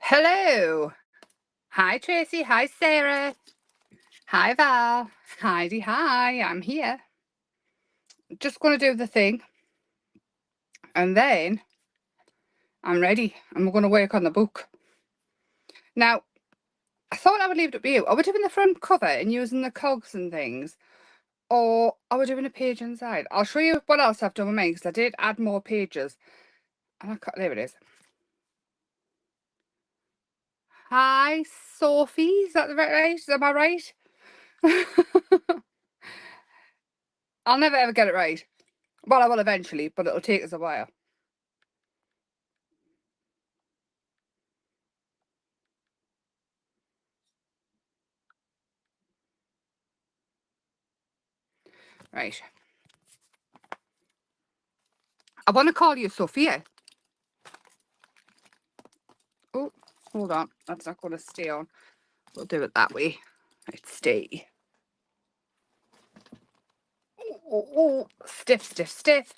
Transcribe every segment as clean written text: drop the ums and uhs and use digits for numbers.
Hello. Hi, Tracy. Hi, Sarah. Hi, Val. Heidi, hi. I'm here. Just going to do the thing. And then I'm ready. And we're going to work on the book. Now, I thought I would leave it up to you. Are we doing the front cover and using the cogs and things? Or are we doing a page inside? I'll show you what else I've done with mine because I did add more pages. And there it is. Hi, Sophie. Is that right? Am I right? I'll never ever get it right. Well, I will eventually, but it'll take us a while. Right. I want to call you Sophia. Oh, hold on. That's not going to stay on. We'll do it that way. Right, stay. Oh, stiff, stiff, stiff.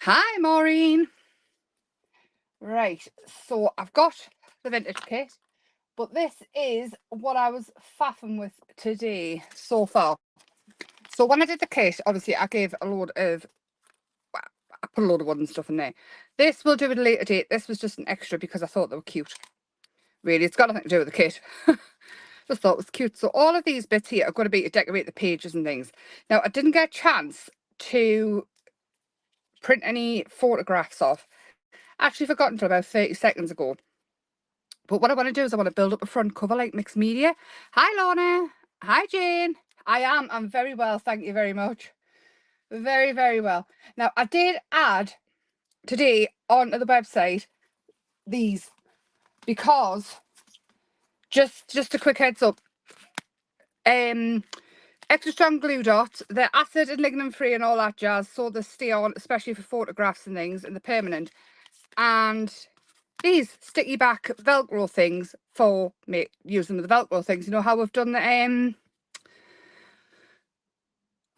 Hi, Maureen. Right, so I've got the vintage kit, but this is what I was faffing with today so far. So when I did the kit, obviously I gave a load of, well, I put a load of wooden stuff in there. This we'll do at a later date. This was just an extra because I thought they were cute. Really, it's got nothing to do with the kit. Just thought it was cute. So all of these bits here are going to be to decorate the pages and things. Now, I didn't get a chance to print any photographs off. Actually forgot until about 30 seconds ago. But what I want to do is I want to build up a front cover like mixed media. Hi, Lorna. Hi, Jane. I'm very well, thank you very much. Very, very well. Now, I did add today onto the website these because just a quick heads up. Extra strong glue dots, they're acid and lignin free and all that jazz, so they stay on, especially for photographs and things, and they're permanent. And these sticky back Velcro things for using the Velcro things. You know how we've done the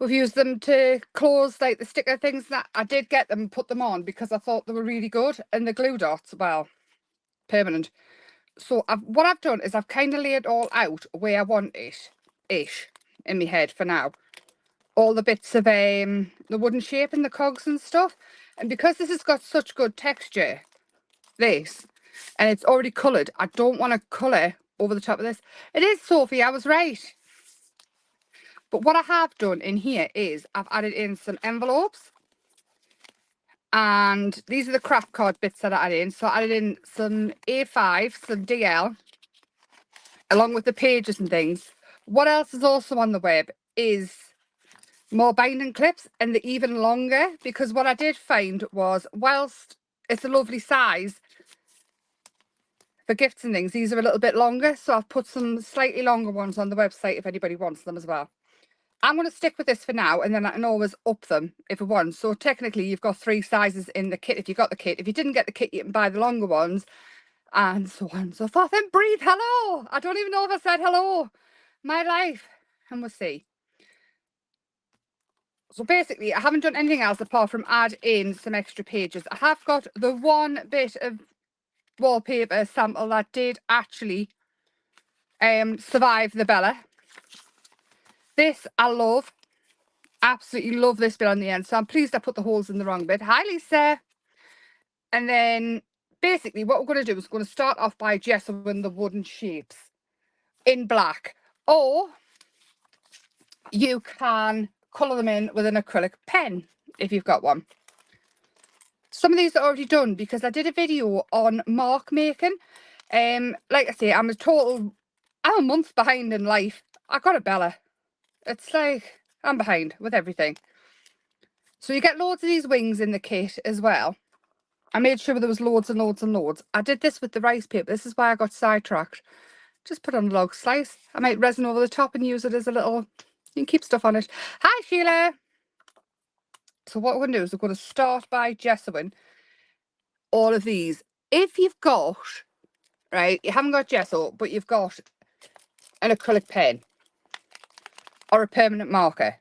we've used them to close like the sticker things. That I did get them and put them on because I thought they were really good, and the glue dots, well, permanent. So what I've done is I've kind of laid all out where I want it ish in my head for now. All the bits of the wooden shape and the cogs and stuff, and because this has got such good texture, this, and it's already coloured, I don't want to colour over the top of this. It is, Sophie, I was right. But what I have done in here is I've added in some envelopes, and these are the craft card bits that I added in. So I added in some A5, some DL, along with the pages and things. What else is also on the web is more binding clips, and they're even longer, because what I did find was, whilst it's a lovely size for gifts and things, these are a little bit longer, so I've put some slightly longer ones on the website if anybody wants them as well. I'm going to stick with this for now, and then I can always up them if I want. So technically you've got 3 sizes in the kit if you got the kit. If you didn't get the kit, you can buy the longer ones, and so on and so forth. And breathe hello. I don't even know if I said hello. My life. And we'll see. So basically, I haven't done anything else apart from add in some extra pages. I have got the one bit of wallpaper sample that did actually survive the Bella. This I love. Absolutely love this bit on the end. So I'm pleased I put the holes in the wrong bit. Hi, Lisa. And then basically what we're going to do is we're going to start off by gessoing the wooden shapes in black. Or you can colour them in with an acrylic pen if you've got one. Some of these are already done because I did a video on mark making. Like I say, I'm a month behind in life. I got a Bella. It's like I'm behind with everything. So you get loads of these wings in the kit as well. I made sure there was loads and loads and loads. I did this with the rice paper. This is why I got sidetracked. Just put on a log slice. I might resin over the top and use it as a little, you can keep stuff on it. Hi, Sheila. So what we're going to do is we're going to start by gessoing all of these. If you've got, right, you haven't got gesso, but you've got an acrylic pen or a permanent marker.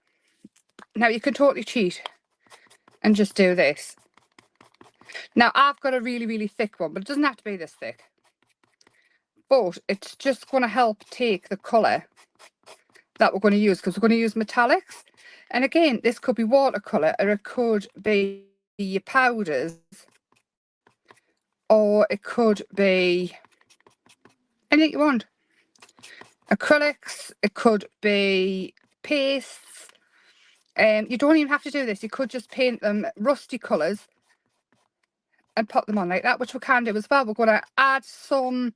Now you can totally cheat and just do this. Now I've got a really, really thick one, but it doesn't have to be this thick. but it's just going to help take the colour that we're going to use, because we're going to use metallics. And again, this could be watercolour, or it could be your powders, or it could be anything you want. Acrylics, it could be pastes. You don't even have to do this. You could just paint them rusty colours and pop them on like that, which we can do as well. We're going to add some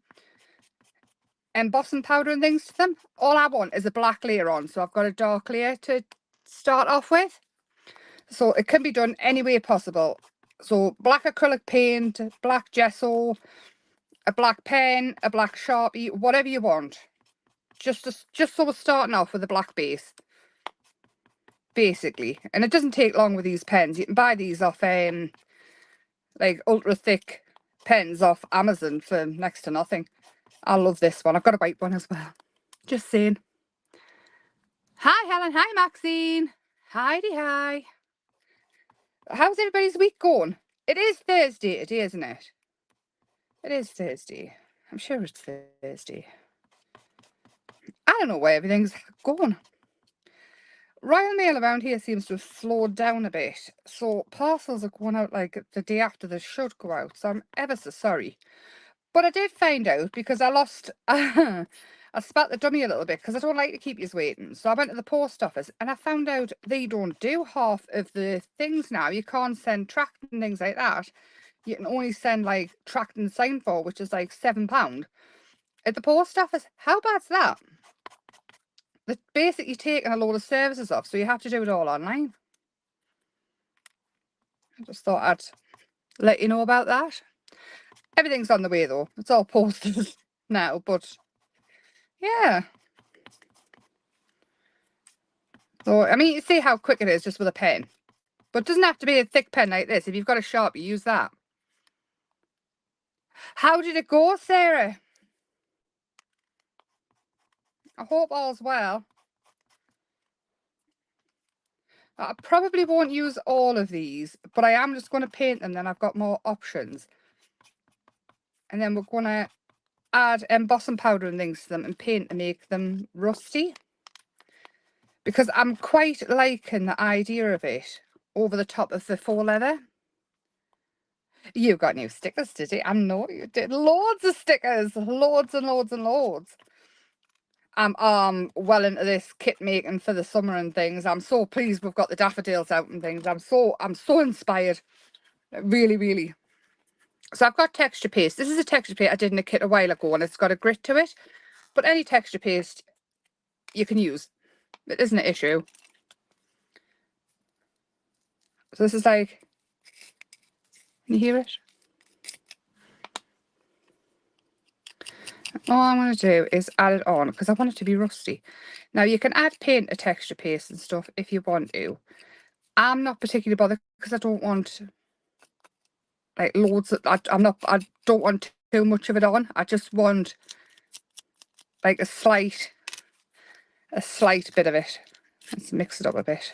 embossing powder and things to them. All I want is a black layer on, so I've got a dark layer to start off with. So it can be done any way possible. So black acrylic paint, black gesso, a black pen, a black Sharpie, whatever you want. Just so we're starting off with a black base, basically. And it doesn't take long with these pens. You can buy these off like ultra thick pens off Amazon for next to nothing. I love this one. I've got a white one as well. Just saying. Hi Helen, hi Maxine. Heidi, hi. How's everybody's week going? It is Thursday today, isn't it? It is Thursday. I'm sure it's Thursday. I don't know where everything's going. Royal Mail around here seems to have slowed down a bit. So parcels are going out like the day after they should go out. So I'm ever so sorry. But I did find out, because I lost... I spat the dummy a little bit, because I don't like to keep you waiting. So I went to the post office and I found out they don't do half of the things now. You can't send tract and things like that. You can only send like tract and sign for, which is like £7 at the post office. How bad's that? They're basically taking a load of services off, so you have to do it all online. I just thought I'd let you know about that. Everything's on the way though. It's all posted now, but yeah. So, I mean, you see how quick it is just with a pen. But it doesn't have to be a thick pen like this. If you've got a Sharpie, use that. How did it go, Sarah? I hope all's well. I probably won't use all of these, but I am just going to paint them, then I've got more options. And then we're going to add embossing powder and things to them and paint to make them rusty. Because I'm quite liking the idea of it over the top of the faux leather. You got new stickers, did you? I know you did. Loads of stickers. Loads and loads and loads. I'm well into this kit making for the summer and things. I'm so pleased we've got the daffodils out and things. I'm so inspired. Really, really. So I've got texture paste. This is a texture paste I did in a kit a while ago, and it's got a grit to it. But any texture paste you can use. It isn't an issue. So this is like, can you hear it? All I'm going to do is add it on, because I want it to be rusty. Now you can add paint to texture paste and stuff if you want to. I'm not particularly bothered, because I don't want like loads of, I don't want too much of it on. I just want like a slight bit of it. Let's mix it up a bit.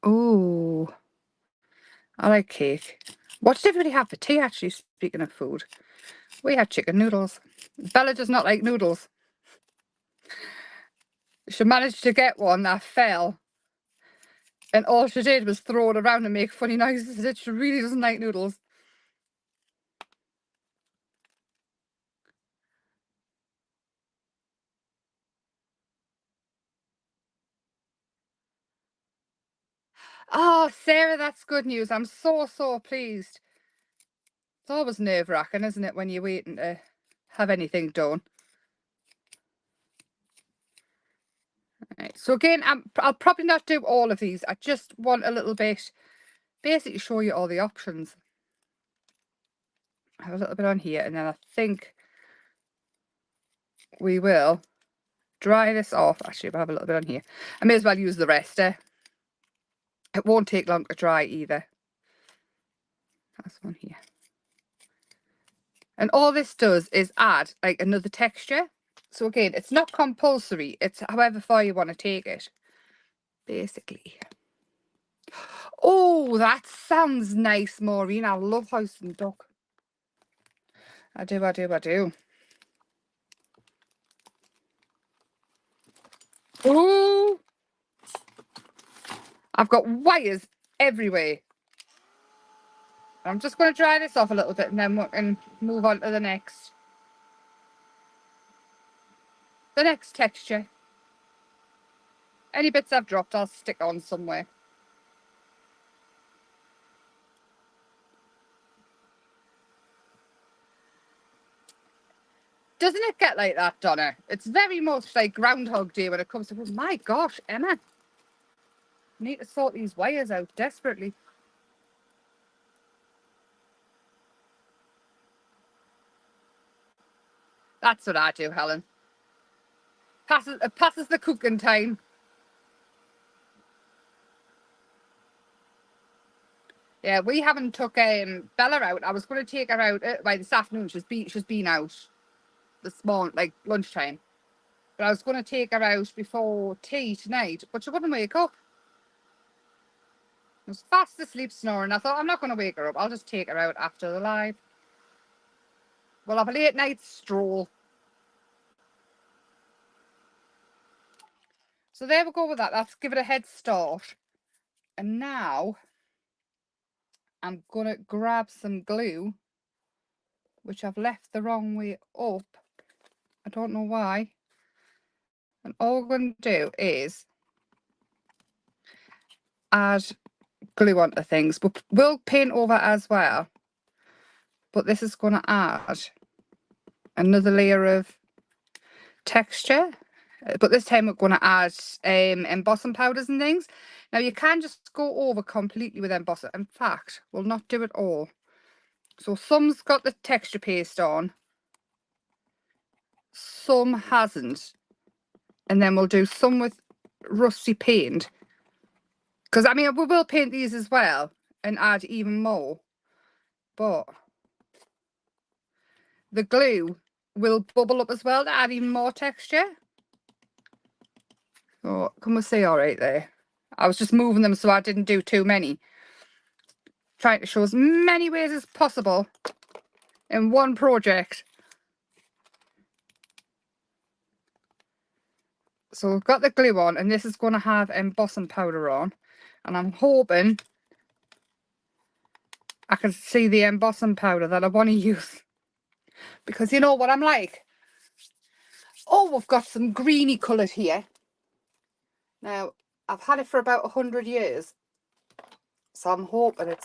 Oh, I like cake. What did everybody have for tea, actually, speaking of food? We had chicken noodles. Bella does not like noodles. She managed to get one that fell, and all she did was throw it around and make funny noises. She really doesn't like noodles. Oh, Sarah, that's good news. I'm so pleased. It's always nerve-wracking, isn't it, when you're waiting to have anything done. Right, so again, I'll probably not do all of these. I just want a little bit, basically show you all the options. I have a little bit on here, and then I think we will dry this off. Actually, I have a little bit on here. I may as well use the rest. It won't take long to dry either. That's one here. And all this does is add like another texture. So again, it's not compulsory. It's however far you want to take it, basically. Oh, that sounds nice, Maureen. I love house and duck. I do. Ooh, I've got wires everywhere. I'm just going to dry this off a little bit and then we can move on to the next texture. Any bits I've dropped, I'll stick on somewhere. Doesn't it get like that, Donna? It's very much like Groundhog Day when it comes to, oh my gosh, Emma. I need to sort these wires out desperately. That's what I do, Helen. It passes the cooking time. Yeah, we haven't took Bella out. I was going to take her out by this afternoon. She's been out this morning, like lunchtime. But I was going to take her out before tea tonight, but she wouldn't wake up. She was fast asleep snoring. I thought, I'm not going to wake her up. I'll just take her out after the live. We'll have a late night stroll. So there we go with that. Let's give it a head start. And now I'm going to grab some glue, which I've left the wrong way up. I don't know why. And all we're going to do is add glue onto things. We'll paint over as well. But this is going to add another layer of texture. But this time we're going to add embossing powders and things. Now you can just go over completely with embossing. In fact, we'll not do it all. So some's got the texture paste on. Some hasn't. And then we'll do some with rusty paint. Because, I mean, we will paint these as well and add even more. But the glue will bubble up as well to add even more texture. So, can we see all right there? I was just moving them so I didn't do too many. Trying to show as many ways as possible in one project. So we've got the glue on, and this is going to have embossing powder on. And I'm hoping I can see the embossing powder that I want to use. Because you know what I'm like. Oh, we've got some greeny coloured here. Now, I've had it for about 100 years. So I'm hoping it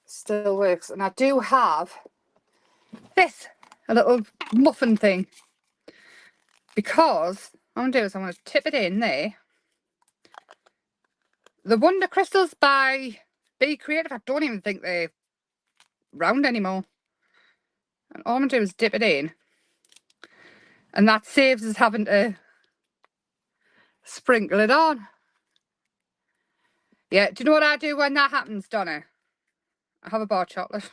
still works. And I do have this, a little muffin thing. Because what I'm going to do is I'm going to tip it in there. The Wonder Crystals by Be Creative, I don't even think they're round anymore. And all I'm going to do is dip it in. And that saves us having to sprinkle it on. Yeah, do you know what I do when that happens, Donna? I have a bar chocolate.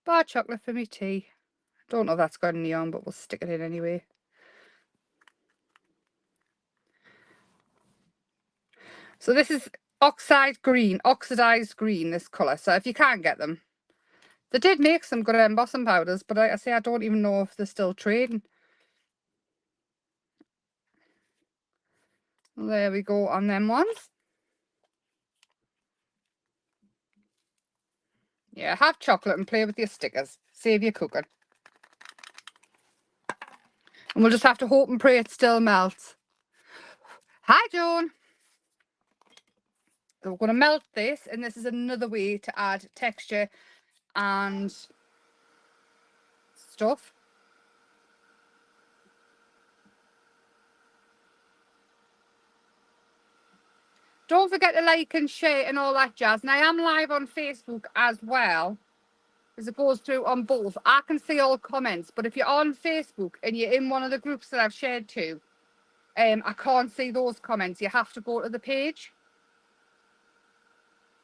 Bar chocolate for me tea. Don't know if that's got any on, but we'll stick it in anyway. So this is oxidized green, this colour. So if you can't get them, they did make some good embossing powders, but like I say, I don't even know if they're still trading. There we go on them ones. Yeah, have chocolate and play with your stickers. Save your cooking. And we'll just have to hope and pray it still melts. Hi, Joan. So we're going to melt this, and this is another way to add texture and stuff. Don't forget to like and share and all that jazz. And I am live on Facebook as well, as it goes through on both. I can see all comments, but if you're on Facebook and you're in one of the groups that I've shared to, I can't see those comments. You have to go to the page.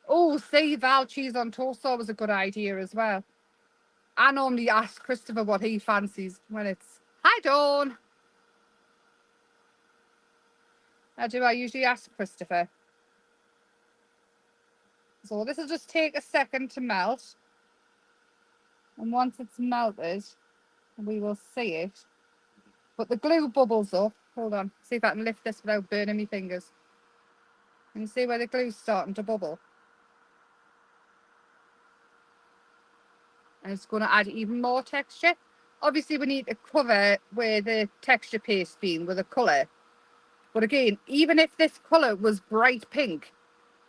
Oh, see, Val cheese on toast was a good idea as well. I normally ask Christopher what he fancies when it's... Hi, Dawn. I do. I usually ask Christopher. So this will just take a second to melt. And once it's melted, we will see it. But the glue bubbles up. Hold on. See if I can lift this without burning my fingers. Can you see where the glue's starting to bubble? And it's going to add even more texture. Obviously, we need to cover where the texture paste been with a colour. But again, even if this colour was bright pink,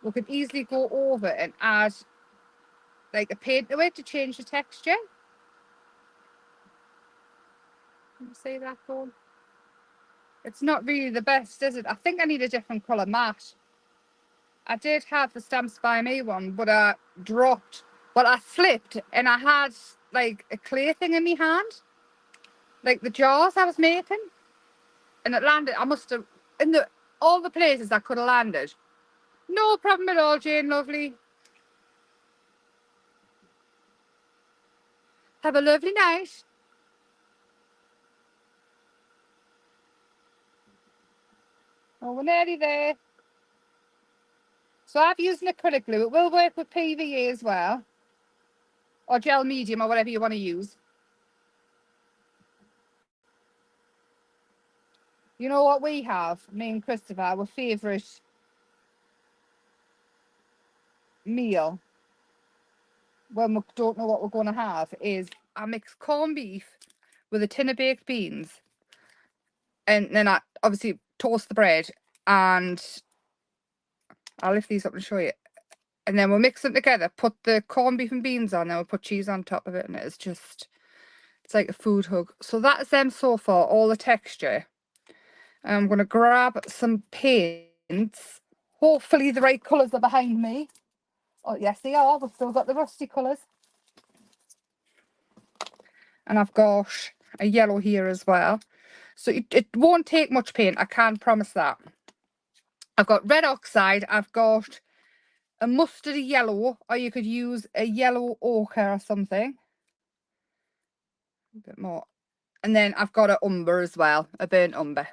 we could easily go over and add like a paint to it to change the texture. Can you see that going? It's not really the best, is it? I think I need a different colour matte. I did have the Stamps by Me one, but I dropped. Well, I slipped and I had like a clear thing in my hand, like the jars I was making, and it landed. I must have in all the places I could have landed. No problem at all, Jane. Lovely. Have a lovely night. Oh, we're nearly there. So I've used an acrylic glue. It will work with PVA as well, or gel medium, or whatever you want to use. You know what we have, me and Christopher, our favourite meal when we don't know what we're going to have is I mix corned beef with a tin of baked beans, and then I obviously toast the bread, and I'll lift these up and show you. And then we'll mix them together, put the corned beef and beans on, then we'll put cheese on top of it, and it's like a food hug. So that's them so far, all the texture. I'm going to grab some paints. Hopefully the right colours are behind me. Oh, yes, they are. We've still got the rusty colours. And I've got a yellow here as well. So it won't take much paint, I can promise that. I've got red oxide. I've got a mustardy yellow, or you could use a yellow ochre or something. A bit more. And then I've got an umber as well, a burnt umber.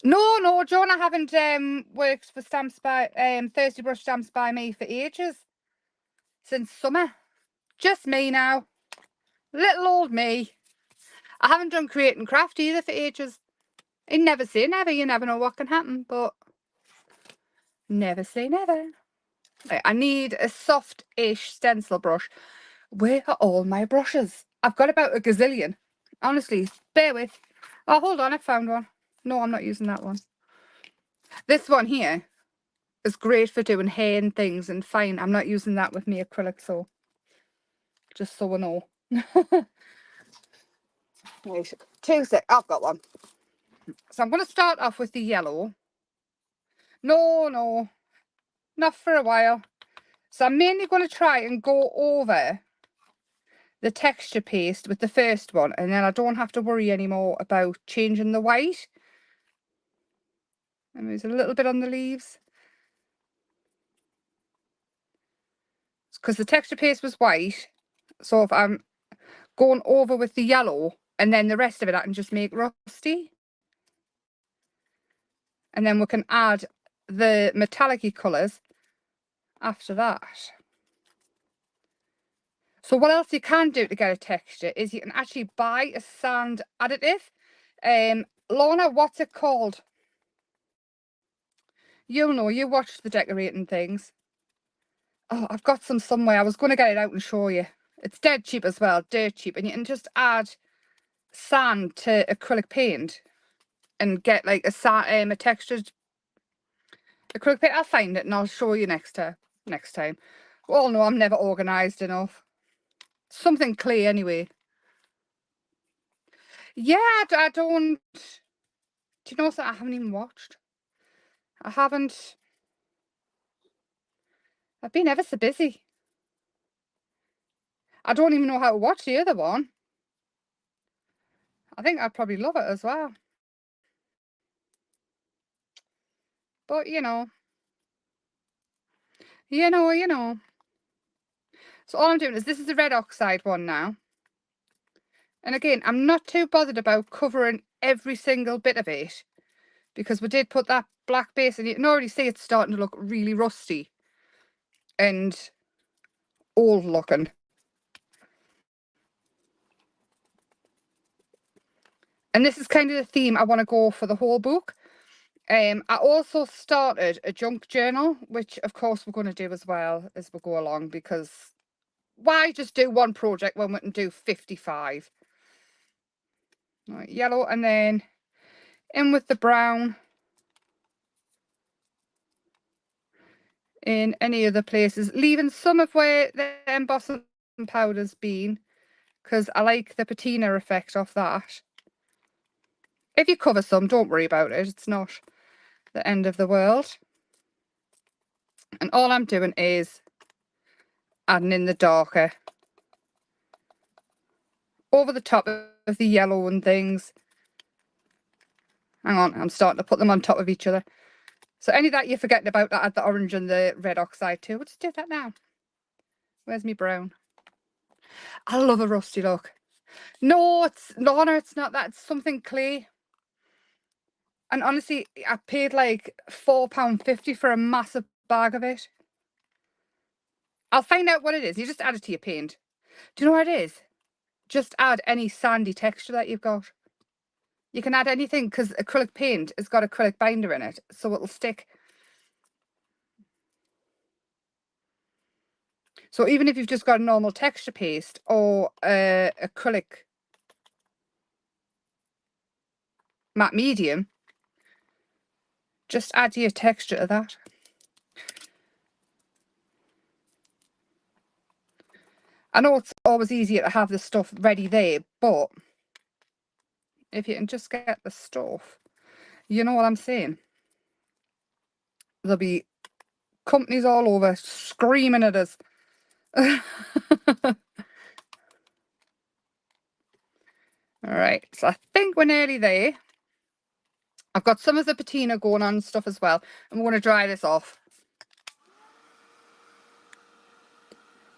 No, John, I haven't worked for Stamps by Thirsty Brush Stamps by Me for ages. Since summer. Just me now. Little old me. I haven't done Create and Craft either for ages. You never say never. You never know what can happen, but never say never. Right, I need a soft-ish stencil brush. Where are all my brushes? I've got about a gazillion. Honestly, bear with. Oh, hold on, I found one. No, I'm not using that one. This one here is great for doing hair and things, and fine, I'm not using that with me acrylic, so just so we know. Right, 2 sec, I've got one. So I'm going to start off with the yellow. No, not for a while. So I'm mainly going to try and go over the texture paste with the first one, and then I don't have to worry anymore about changing the white. And there's a little bit on the leaves. Because the texture paste was white, so if I'm going over with the yellow, and then the rest of it I can just make rusty. And then we can add the metallic-y colours after that. So what else you can do to get a texture is you can actually buy a sand additive. Lorna, what's it called? You'll know, you watch the decorating things. Oh, I've got some somewhere. I was going to get it out and show you. It's dead cheap as well, dirt cheap. And you can just add sand to acrylic paint and get like a textured acrylic paint. I'll find it and I'll show you next time. Well, no, I'm never organised enough. Something clear anyway. Yeah, I don't. Do you know what? I haven't even watched. I haven't. I've been ever so busy. I don't even know how to watch the other one. I think I'd probably love it as well. But you know. So all I'm doing is, this is the red oxide one now. And again, I'm not too bothered about covering every single bit of it, because we did put that black base in. You can already see it's starting to look really rusty and old looking. And this is kind of the theme I want to go for the whole book. I also started a junk journal, which of course we're going to do as well as we go along, because why just do one project when we can do 55? Right, yellow, and then in with the brown in any other places, leaving some of where the embossing powder's been, because I like the patina effect of that. If you cover some, don't worry about it. It's not the end of the world. And all I'm doing is adding in the darker over the top of the yellow and things. Hang on, I'm starting to put them on top of each other. So any that you're forgetting about, I add the orange and the red oxide too. We'll just do that now. Where's me brown? I love a rusty look. No, it's no, it's not that. It's something clay. And honestly, I paid like £4.50 for a massive bag of it. I'll find out what it is. You just add it to your paint. Do you know what it is? Just add any sandy texture that you've got. You can add anything, because acrylic paint has got acrylic binder in it, so it'll stick. So even if you've just got a normal texture paste or acrylic matte medium, just add your texture to that. I know it's always easier to have the stuff ready there, but if you can just get the stuff, you know what I'm saying? There'll be companies all over screaming at us. Alright, so I think we're nearly there. I've got some of the patina going on and stuff as well. I'm going to dry this off.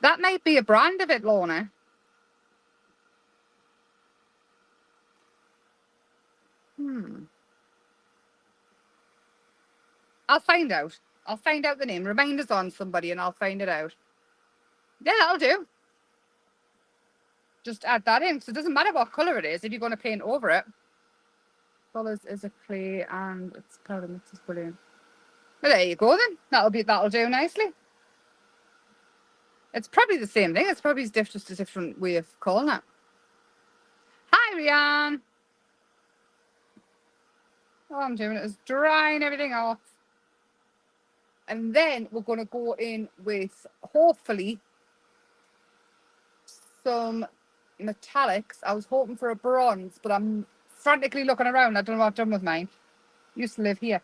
That might be a brand of it, Lorna. I'll find out. I'll find out the name. Remind us on somebody and I'll find it out. Yeah, that'll do. Just add that in. So it doesn't matter what colour it is if you're going to paint over it. Colours is a clay and it's powder mix is brilliant. Well, there you go then. That'll do nicely. It's probably the same thing. It's probably just a different way of calling it. Hi, Rianne. All I'm doing is drying everything off. And then we're going to go in with, hopefully, some metallics. I was hoping for a bronze, but I'm frantically looking around. I don't know what I've done with mine. Used to live here.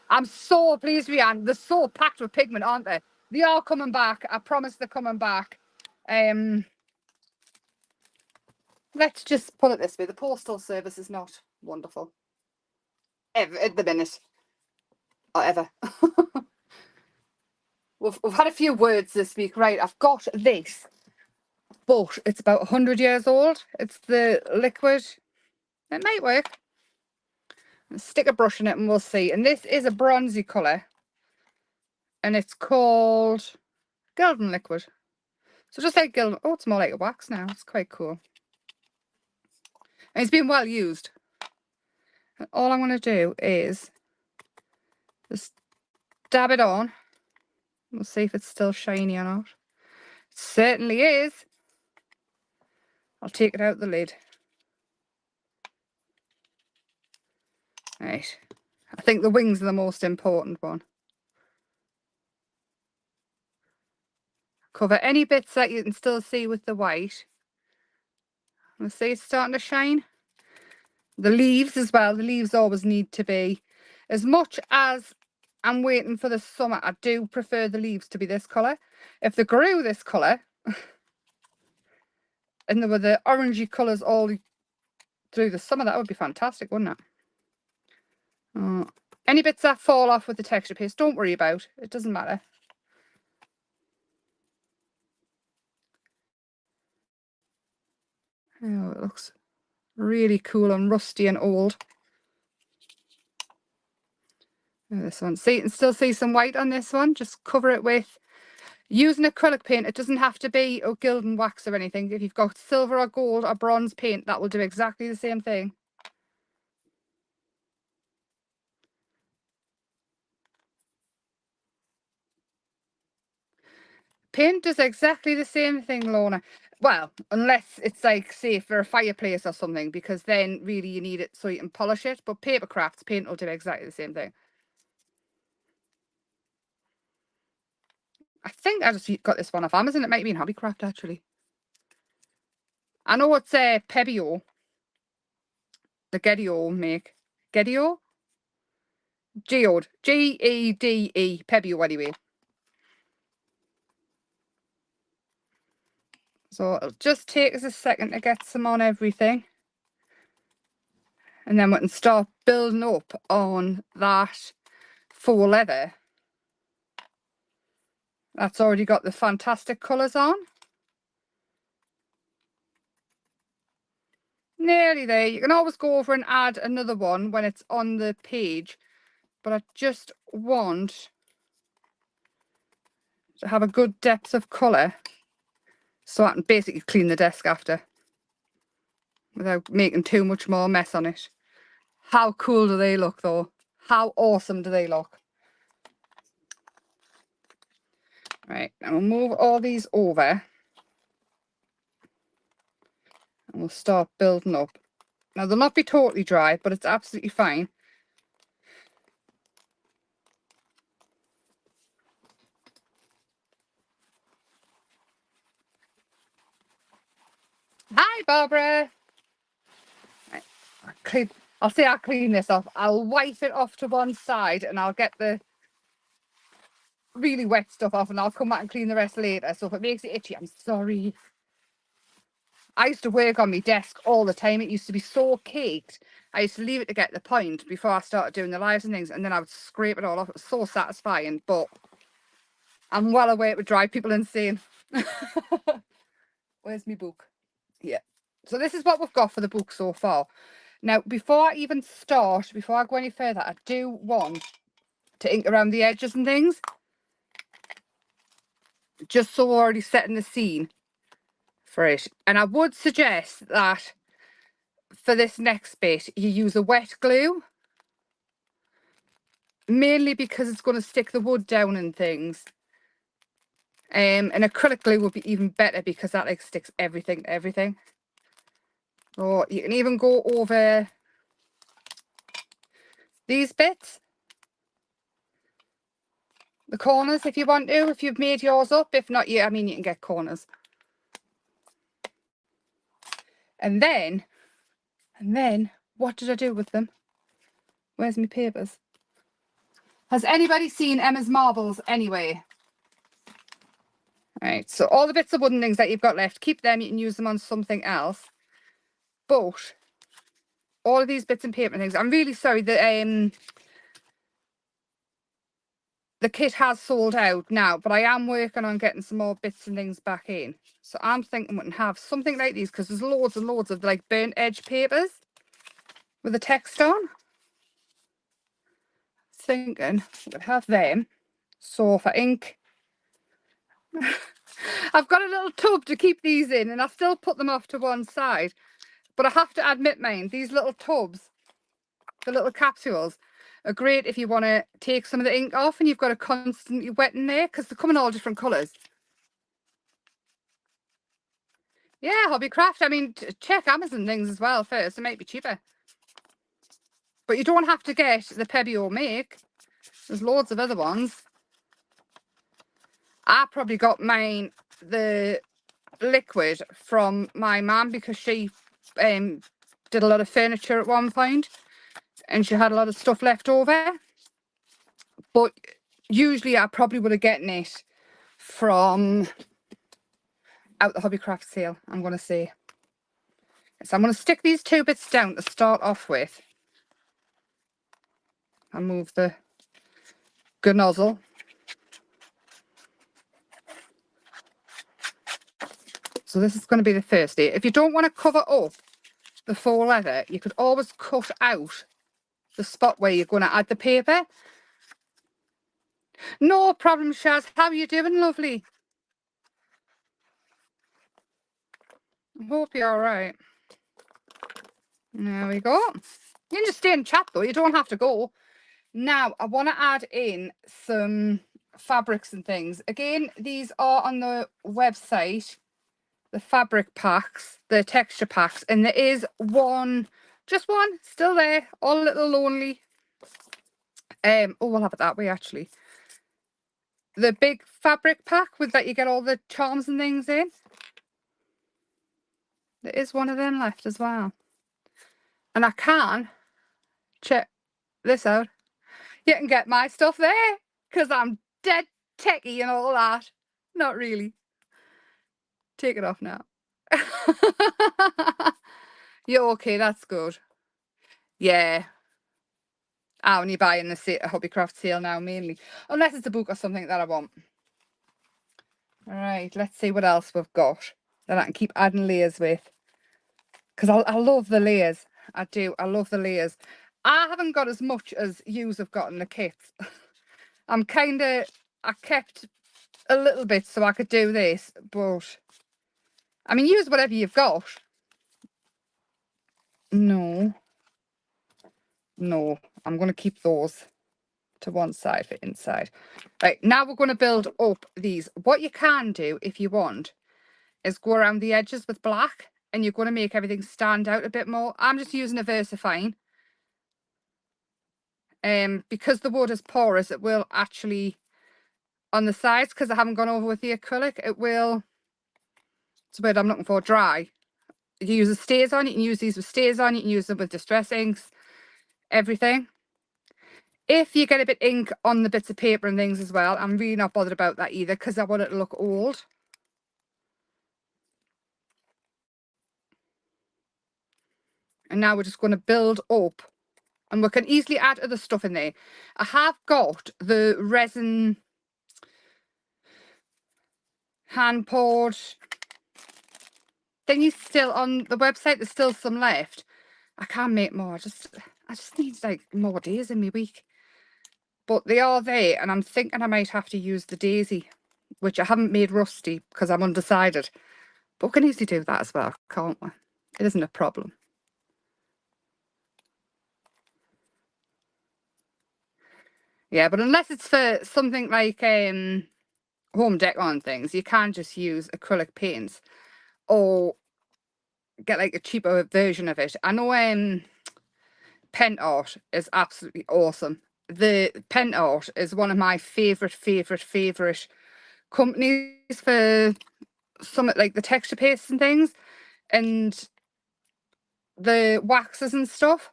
I'm so pleased, Rianne. They're so packed with pigment, aren't they? They are coming back. I promise they're coming back. Let's just put it this way. The postal service is not wonderful. Ever, at the minute. Or ever. We've had a few words this week. Right, I've got this. But it's about 100 years old. It's the liquid. It might work. Let's stick a brush in it and we'll see. And this is a bronzy colour. And it's called Gilding Liquid. So just like Gilding. Oh, it's more like a wax now. It's quite cool. And it's been well used. And all I'm going to do is just dab it on. We'll see if it's still shiny or not. It certainly is. I'll take it out the lid. Right. I think the wings are the most important one. Cover any bits that you can still see with the white. We'll see it's starting to shine. The leaves as well. The leaves always need to be, as much as I'm waiting for the summer, I do prefer the leaves to be this colour. If they grew this colour and there were the orangey colours all through the summer, that would be fantastic, wouldn't it? Oh, Any bits that fall off with the texture paste, don't worry about. It doesn't matter. Oh, it looks really cool and rusty and old. This one, see, you can still see some white on this one. Just cover it with, using acrylic paint. It doesn't have to be a gilding wax or anything. If you've got silver or gold or bronze paint, that will do exactly the same thing. Paint does exactly the same thing, Lorna. Well, unless it's like, say, for a fireplace or something, because then really you need it so you can polish it. But paper crafts, paint will do exactly the same thing. I think I just got this one off Amazon. It might be in Hobbycraft, actually. I know it's Pebeo. The Gedio make. Gedio? Geode. G-E-D-E. Pebeo, anyway. So it'll just take us a second to get some on everything. And then we can start building up on that faux leather. That's already got the fantastic colours on. Nearly there. You can always go over and add another one when it's on the page. But I just want to have a good depth of colour so I can basically clean the desk after without making too much more mess on it. How cool do they look though? How awesome do they look? Right, and we'll move all these over and we'll start building up. Now they'll not be totally dry, but it's absolutely fine. Hi, Barbara. Right, I'll clean this off. I'll wipe it off to one side and I'll get the really wet stuff off and I'll come back and clean the rest later. So if it makes it itchy, I'm sorry. I used to work on my desk all the time. It used to be so caked. I used to leave it to get the point before I started doing the lives and things, and then I would scrape it all off. It was so satisfying, but I'm well aware it would drive people insane. Where's my book? Yeah. So this is what we've got for the book so far. Now, before I go any further, I do want to ink around the edges and things. Just so we're already setting the scene for it. And I would suggest that for this next bit, you use a wet glue. Mainly because it's going to stick the wood down and things. And acrylic glue would be even better because that like sticks everything to everything. Or you can even go over these bits, the corners, if you want to, if you've made yours up. If not, I mean, you can get corners. And then, what did I do with them? Where's my papers? Has anybody seen Emma's marbles anyway? Right, so all the bits of wooden things that you've got left, keep them. You can use them on something else. But all of these bits and paper and things, I'm really sorry that the kit has sold out now, but I am working on getting some more bits and things back in. So I'm thinking we can have something like these because there's loads and loads of like burnt edge papers with the text on. Thinking we'll have them. So for ink, I've got a little tub to keep these in and I still put them off to one side. But I have to admit, mine, these little tubs, the little capsules, are great if you want to take some of the ink off and you've got to constantly wet in there because they come in all different colours. Yeah, Hobbycraft. I mean, check Amazon things as well first. It might be cheaper. But you don't have to get the Pebeo make. There's loads of other ones. I probably got mine, the liquid, from my mum because she did a lot of furniture at one point and she had a lot of stuff left over. But usually I probably would have gotten it from out the Hobbycraft sale, I'm going to say. So I'm going to stick these two bits down to start off with. I'll move the nozzle. So this is going to be the first layer. If you don't want to cover up the faux leather, you could always cut out the spot where you're going to add the paper. No problem, Shaz. How are you doing, lovely? I hope you're all right. There we go. You can just stay and chat though. You don't have to go. Now, I want to add in some fabrics and things. Again, these are on the website, the fabric packs, the texture packs. And there is one, just one, still there, all a little lonely. Oh, we'll have it that way, actually. The big fabric pack with that you get all the charms and things in. There is one of them left as well. And I can check this out. You can get my stuff there because I'm dead techie and all that. Not really. Take it off now. You're okay, that's good. Yeah. I only buy in the Hobbycraft sale now mainly. Unless it's a book or something that I want. Alright, let's see what else we've got that I can keep adding layers with. Because I love the layers. I do. I love the layers. I haven't got as much as yous have got in the kits. I kept a little bit so I could do this, but I mean, use whatever you've got. No, I'm going to keep those to one side for inside. Right, now we're going to build up these. What you can do if you want is go around the edges with black, and you're going to make everything stand out a bit more. I'm just using a VersaFine. Because the wood is porous, it will actually, on the sides, because I haven't gone over with the acrylic, it will, it's the word I'm looking for, dry. You can use the stays on, you can use these with stays on, you can use them with distress inks, everything. If you get a bit ink on the bits of paper and things as well, I'm really not bothered about that either because I want it to look old. And now we're just going to build up, and we can easily add other stuff in there. I have got the resin hand poured thingy still on the website. There's still some left. I can make more. I just need like more days in my week. But they are there, and I'm thinking I might have to use the daisy, which I haven't made rusty because I'm undecided. But we can easily do that as well, can't we? It isn't a problem. Yeah, but unless it's for something like home decor and things, you can just use acrylic paints or get like a cheaper version of it. I know pen art is absolutely awesome. The pen art is one of my favorite companies for some like the texture pastes and things and the waxes and stuff.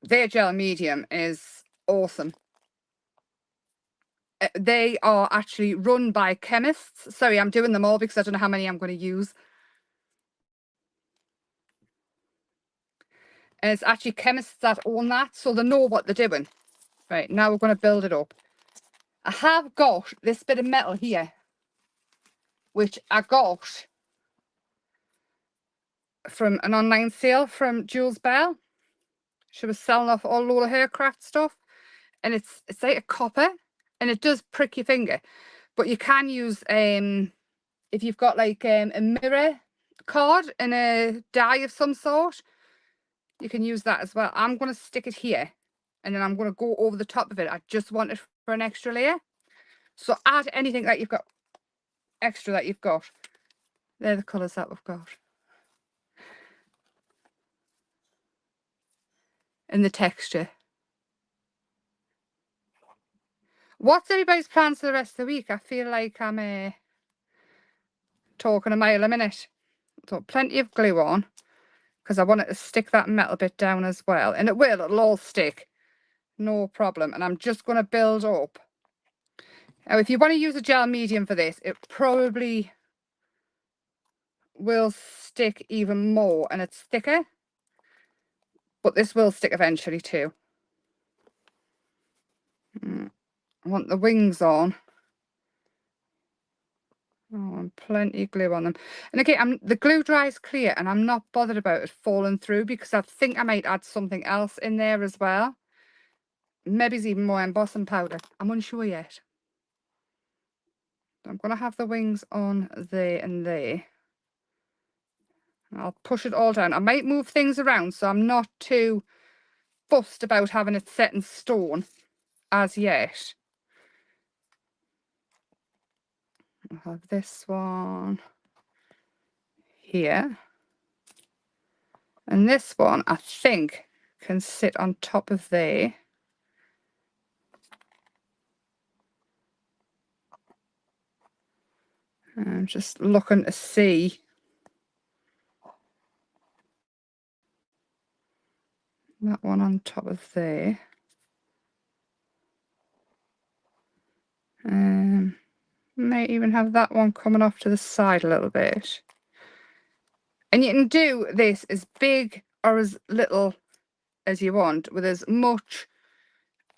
Their gel medium is awesome. They are actually run by chemists. Sorry, I'm doing them all because I don't know how many I'm going to use. And it's actually chemists that own that, so they know what they're doing. Right, now we're going to build it up. I have got this bit of metal here, which I got from an online sale from Jules Bell. She was selling off all load of her craft stuff. And it's like a copper, and it does prick your finger. But you can use, if you've got like a mirror card and a die of some sort, you can use that as well. I'm going to stick it here, and then I'm going to go over the top of it. I just want it for an extra layer. So add anything that you've got extra that you've got. They're the colours that we've got. And the texture. What's everybody's plans for the rest of the week? I feel like I'm talking a mile a minute. So plenty of glue on, because I want it to stick that metal bit down as well. And it'll all stick. No problem. And I'm just going to build up. Now, if you want to use a gel medium for this, it probably will stick even more and it's thicker. But this will stick eventually too. I want the wings on. Oh, and plenty of glue on them. And again, the glue dries clear and I'm not bothered about it falling through because I think I might add something else in there as well. Maybe it's even more embossing powder. I'm unsure yet. I'm going to have the wings on there and there. I'll push it all down. I might move things around so I'm not too fussed about having it set in stone as yet. I'll have this one here. And this one, I think, can sit on top of there. I'm just looking to see. That one on top of there. Might even have that one coming off to the side a little bit. And you can do this as big or as little as you want, with as much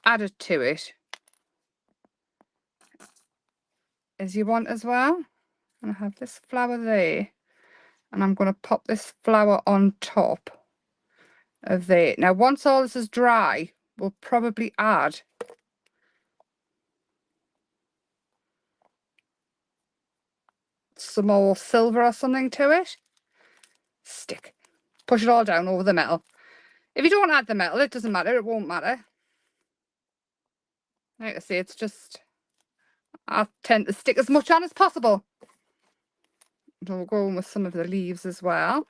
added to it as you want as well. And I have this flower there, and I'm going to pop this flower on top of there. Now, once all this is dry, we'll probably add some more silver or something to it. Stick. Push it all down over the metal. If you don't add the metal, it doesn't matter. It won't matter. Like I say, it's just, I tend to stick as much on as possible. And we'll go in with some of the leaves as well.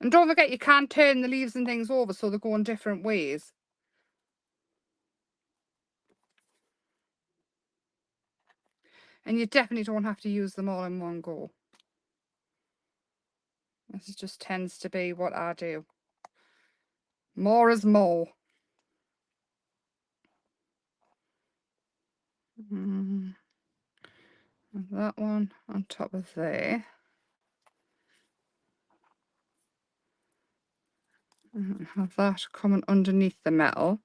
And don't forget, you can turn the leaves and things over so they go in different ways. And you definitely don't have to use them all in one go. This just tends to be what I do. More is more. That one on top of there. And have that coming underneath the metal.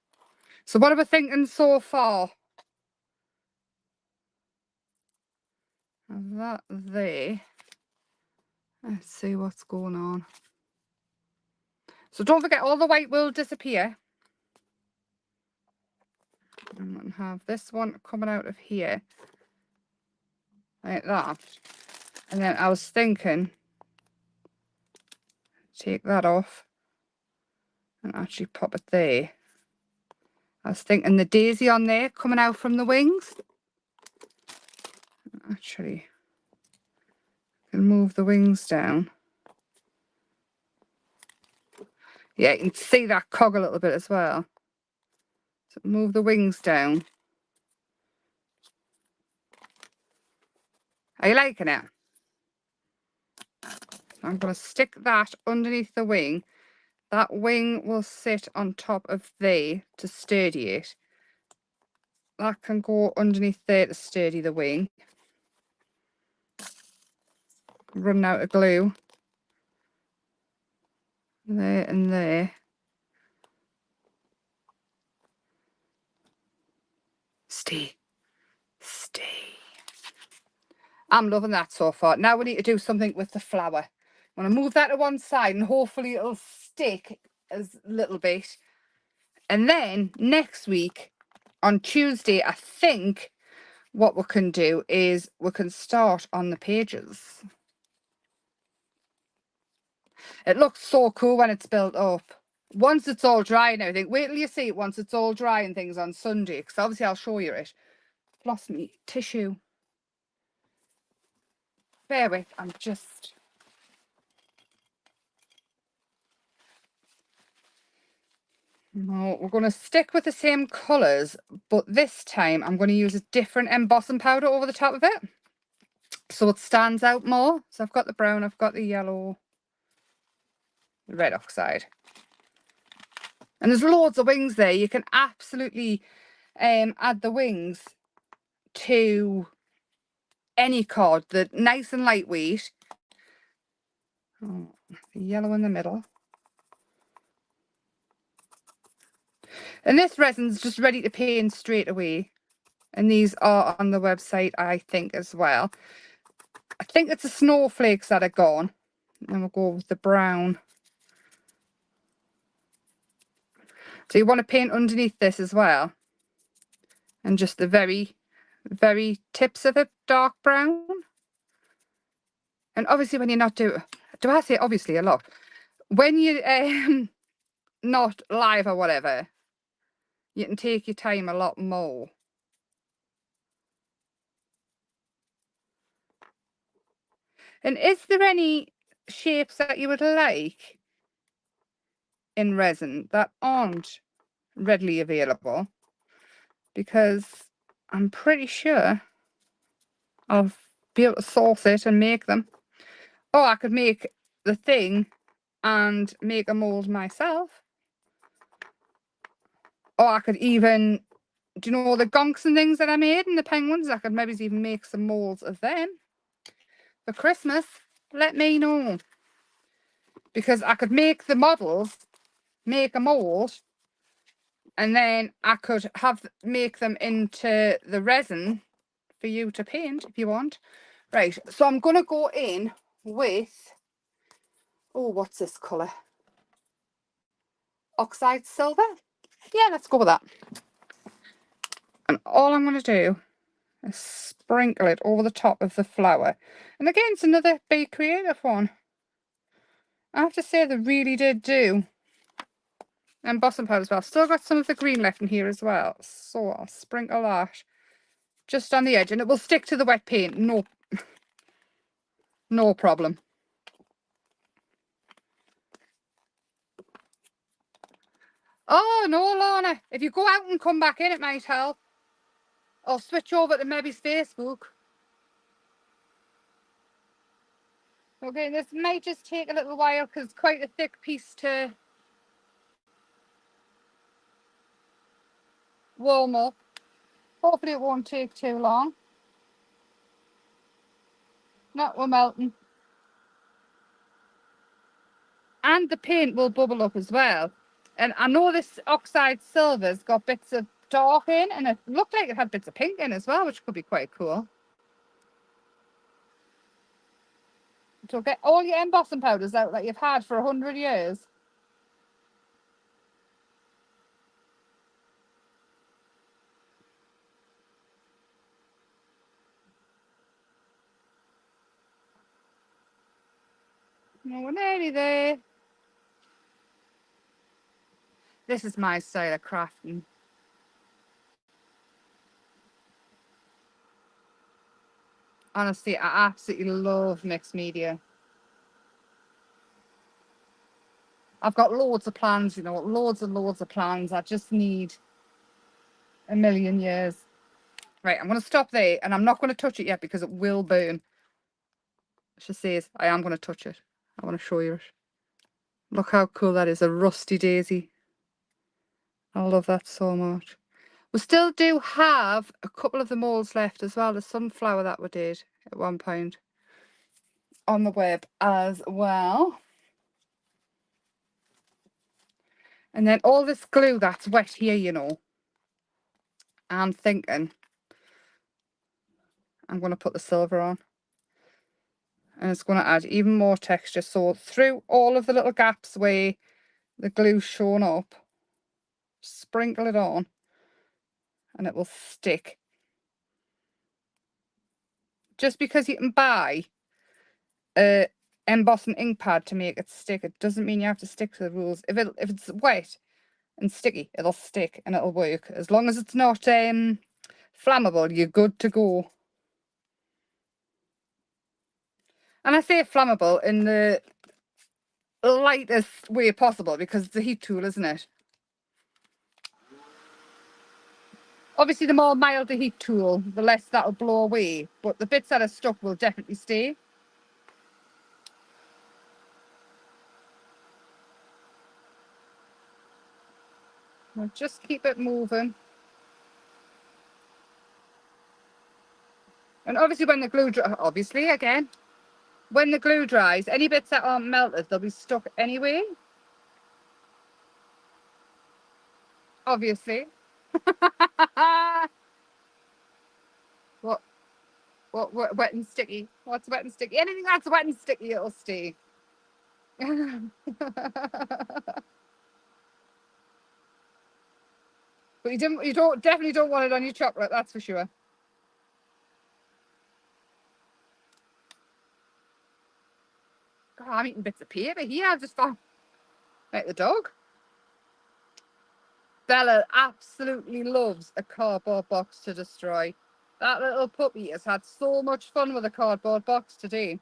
So what are we thinking so far? Have that there. Let's see what's going on. So don't forget, all the white will disappear. And then have this one coming out of here. Like that. And then I was thinking, take that off and actually pop it there. I was thinking the daisy on there coming out from the wings. Actually, I can move the wings down. Yeah, you can see that cog a little bit as well. So move the wings down. Are you liking it? I'm going to stick that underneath the wing. That wing will sit on top of there to sturdy it. That can go underneath there to sturdy the wing. Running out of glue. There and there. Stay. I'm loving that so far. Now we need to do something with the flower. I'm going to move that to one side and hopefully it'll stick a little bit. And then next week on Tuesday, I think what we can do is we can start on the pages. It looks so cool when it's built up. Once it's all dry and everything, wait till you see it once it's all dry and things on Sunday, because obviously I'll show you it. Lost me tissue. Bear with, I'm just... No, we're going to stick with the same colours, but this time I'm going to use a different embossing powder over the top of it, so it stands out more. So I've got the brown, I've got the yellow, the red oxide. And there's loads of wings there. You can absolutely add the wings to any card. They're nice and lightweight. Oh, the yellow in the middle. And this resin's just ready to paint straight away. And these are on the website, I think, as well. I think it's the snowflakes that are gone. And we'll go with the brown. So you want to paint underneath this as well. And just the very, very tips of it, dark brown. And obviously when you're not do I say obviously a lot? When you're not live or whatever, you can take your time a lot more. And is there any shapes that you would like in resin that aren't readily available? Because I'm pretty sure I'll be able to source it and make them. Or I could make the thing and make a mold myself. Or I could even, do you know the gonks and things that I made and the penguins? I could maybe even make some molds of them for Christmas. Let me know. Because I could make the models, make a mold, and then I could make them into the resin for you to paint if you want. Right, so I'm going to go in with, oh, what's this colour? Oxide silver? Yeah, let's go with that. And all I'm going to do is sprinkle it over the top of the flower. And again, it's another Be Creative one. I have to say they really did do embossing powder as well. Still got some of the green left in here as well. So I'll sprinkle that just on the edge and it will stick to the wet paint. No problem. Oh, no, Lorna. If you go out and come back in, it might help. Or switch over to maybe Facebook. Okay, this might just take a little while because it's quite a thick piece to warm up. Hopefully it won't take too long. No, we're melting. And the paint will bubble up as well. And I know this oxide silver's got bits of dark in, and it looked like it had bits of pink in as well, which could be quite cool. So get all your embossing powders out that you've had for 100 years. No, we're nearly there. This is my style of crafting. Honestly, I absolutely love mixed media. I've got loads of plans, you know, loads and loads of plans. I just need a million years. Right, I'm going to stop there and I'm not going to touch it yet because it will burn. She says, I am going to touch it. I want to show you it. Look how cool that is, a rusty daisy. I love that so much. We still do have a couple of the molds left as well. The sunflower that we did at one point on the web as well. And then all this glue that's wet here, you know. I'm thinking I'm going to put the silver on. And it's going to add even more texture. So through all of the little gaps where the glue's shown up, sprinkle it on and it will stick. Just because you can buy a embossing ink pad to make it stick, it doesn't mean you have to stick to the rules. If it's wet and sticky, it'll stick and it'll work. As long as it's not flammable, you're good to go. And I say flammable in the lightest way possible because it's a heat tool, isn't it? Obviously, the more mild the heat tool, the less that'll blow away. But the bits that are stuck will definitely stay. We'll just keep it moving. And obviously when the glue dries, obviously again, when the glue dries, any bits that aren't melted, they'll be stuck anyway. obviously. What? What? Wet and sticky? What's wet and sticky? Anything that's wet and sticky, it'll stay. But you definitely don't want it on your chocolate, that's for sure. God, I'm eating bits of paper here. I've just found like the dog. Bella absolutely loves a cardboard box to destroy. That little puppy has had so much fun with a cardboard box today.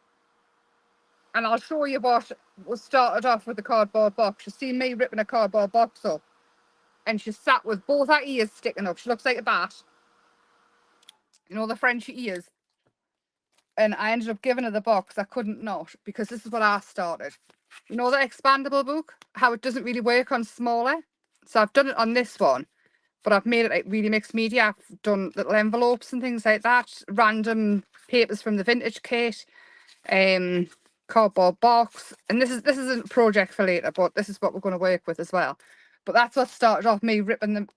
And I'll show you what was started off with the cardboard box. She's seen me ripping a cardboard box up. And she sat with both her ears sticking up. She looks like a bat. You know, the Frenchy ears. And I ended up giving her the box. I couldn't not, because this is what I started. You know the expandable book? How it doesn't really work on smaller? So I've done it on this one, but I've made it like really mixed media. I've done little envelopes and things like that. Random papers from the vintage kit. Cardboard box. And this is a project for later, but this is what we're going to work with as well. But that's what started off me ripping the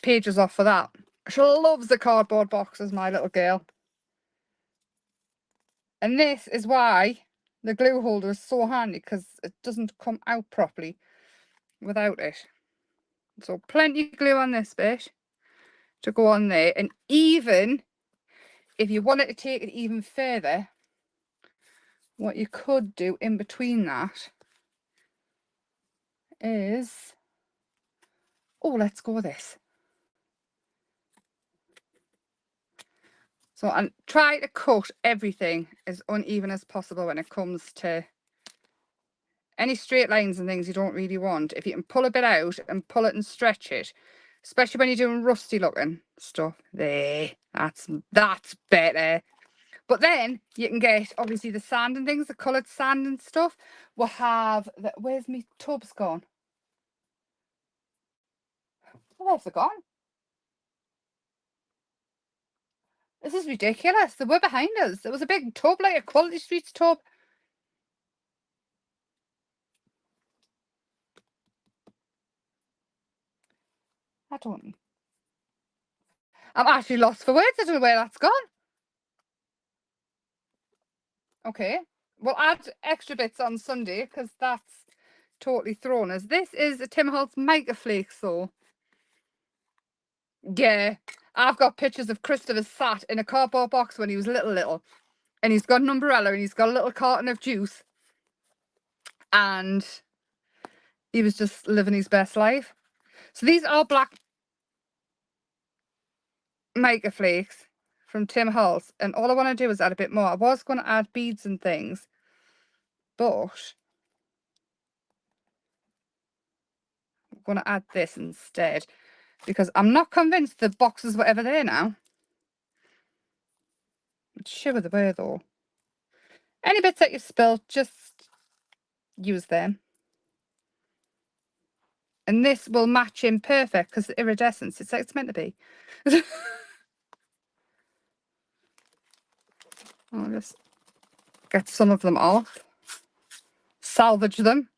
pages off for that. She loves the cardboard boxes, my little girl. And this is why the glue holder is so handy, because it doesn't come out properly without it. So plenty of glue on this bit to go on there. And even if you wanted to take it even further, what you could do in between that is, oh, let's go with this. So and try to cut everything as uneven as possible when it comes to any straight lines and things you don't really want. If you can pull a bit out and pull it and stretch it, especially when you're doing rusty looking stuff. There, that's better. But then you can get obviously the sand and things, the coloured sand and stuff. We'll have the, where's my tubs gone? Oh, where's they gone? This is ridiculous. They were behind us. There was a big tub, like a Quality Streets tub. I don't. I'm actually lost for words. I don't know where that's gone. Okay. We'll add extra bits on Sunday because that's totally thrown us. This is a Tim Holtz Micro Flakes, though. Yeah. I've got pictures of Christopher sat in a cardboard box when he was little. And he's got an umbrella and he's got a little carton of juice. And he was just living his best life. So these are black Micro Flakes from Tim Holtz. And all I want to do is add a bit more. I was going to add beads and things. But I'm going to add this instead. Because I'm not convinced the boxes were ever there now. I'm sure they were though. Any bits that you spilled, just use them. And this will match in perfect because the iridescence, it's like it's meant to be. I'll just get some of them off. Salvage them.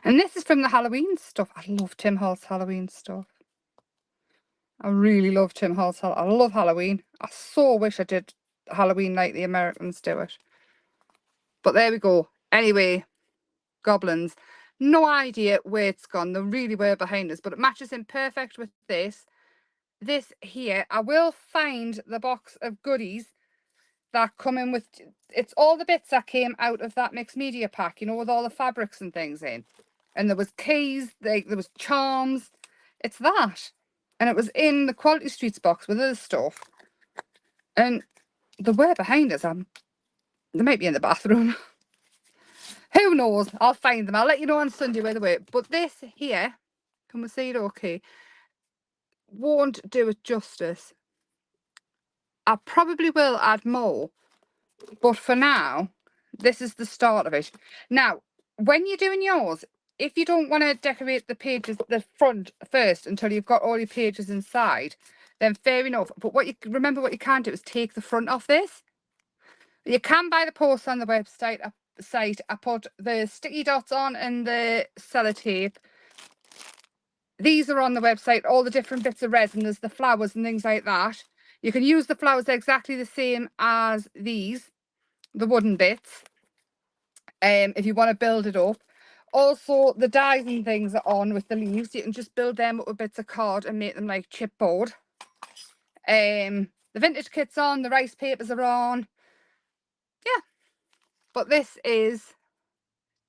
And this is from the Halloween stuff. I love Tim Holtz Halloween stuff. I really love Tim Holtz. I love Halloween. I so wish I did Halloween like the Americans do it. But there we go. Anyway, goblins. No idea where it's gone. They really were behind us. But it matches in perfect with this. This here, I will find the box of goodies that come in with, it's all the bits that came out of that mixed media pack, you know, with all the fabrics and things in. And there was keys, there was charms. It's that. And it was in the Quality Streets box with other stuff. And they were behind us. They might be in the bathroom. Who knows? I'll find them. I'll let you know on Sunday where they were. But this here, can we see it okay? Won't do it justice. I probably will add more. But for now, this is the start of it. Now, when you're doing yours, if you don't want to decorate the pages, the front first until you've got all your pages inside, then fair enough. But what you remember, what you can do is take the front off this. You can buy the poster on the website. I put the sticky dots on and the sellotape. These are on the website, all the different bits of resin. There's the flowers and things like that. You can use the flowers exactly the same as these, the wooden bits, if you want to build it up. Also, the dies and things are on with the leaves. You can just build them up with bits of card and make them like chipboard. The vintage kit's on, the rice papers are on. Yeah, but this is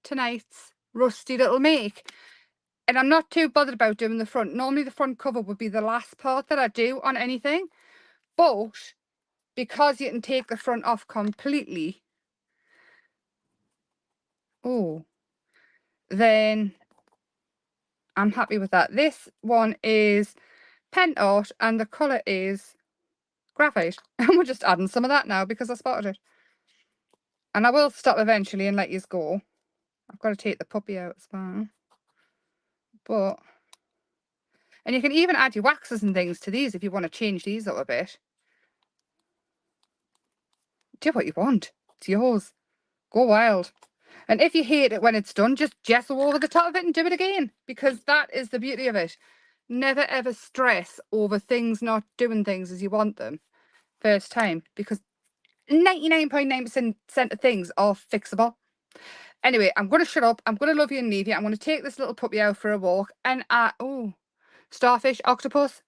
tonight's rusty little make. And I'm not too bothered about doing the front. Normally the front cover would be the last part that I do on anything. But because you can take the front off completely, then I'm happy with that. This one is Pent Art and the colour is graphite. And we're just adding some of that now because I spotted it. And I will stop eventually and let you go. I've got to take the puppy out as well. But, and you can even add your waxes and things to these if you want to change these up a bit. Do what you want. It's yours. Go wild. And if you hate it when it's done, just gesso over the top of it and do it again. Because that is the beauty of it. Never ever stress over things not doing things as you want them first time. Because 99.9% of things are fixable. Anyway, I'm going to shut up. I'm going to love you and leave you. I'm going to take this little puppy out for a walk. And, starfish, octopus.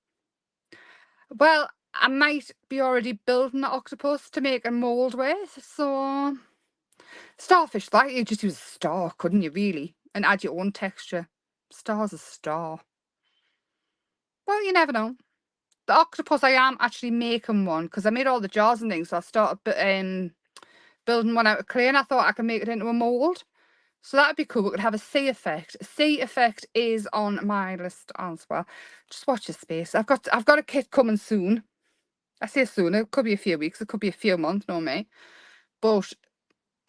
Well, I might be already building the octopus to make a mould with. So, starfish, like you just use a star, couldn't you, really? And add your own texture. Star's a star. Well, you never know. The octopus, I am actually making one because I made all the jars and things. So I started building one out of clay and I thought I could make it into a mould. So that'd be cool. We could have a sea effect. A sea effect is on my list as well. Just watch your space. I've got a kit coming soon. I say soon. It could be a few weeks. It could be a few months. No me. But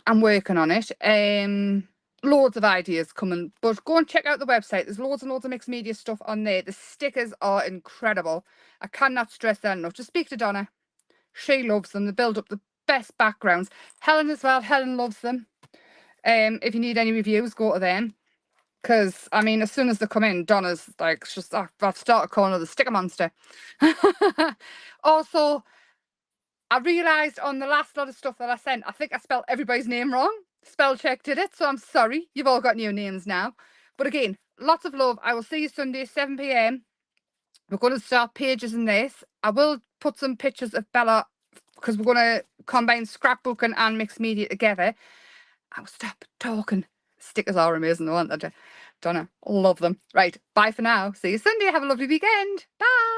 I'm working on it. Loads of ideas coming. But go and check out the website. There's loads and loads of mixed media stuff on there. The stickers are incredible. I cannot stress that enough. Just speak to Donna. She loves them. They build up the best backgrounds. Helen as well. Helen loves them. If you need any reviews, go to them. Because, I mean, as soon as they come in, Donna's like, just, I've started calling her the sticker monster. Also, I realised on the last lot of stuff that I sent, I think I spelled everybody's name wrong. Spell check did it, so I'm sorry. You've all got new names now. But again, lots of love. I will see you Sunday, 7 p.m. We're going to start pages in this. I will put some pictures of Bella because we're going to combine scrapbooking and mixed media together. I'll stop talking. Stickers are amazing, though, aren't they? Donna, love them. Right, bye for now. See you Sunday. Have a lovely weekend. Bye.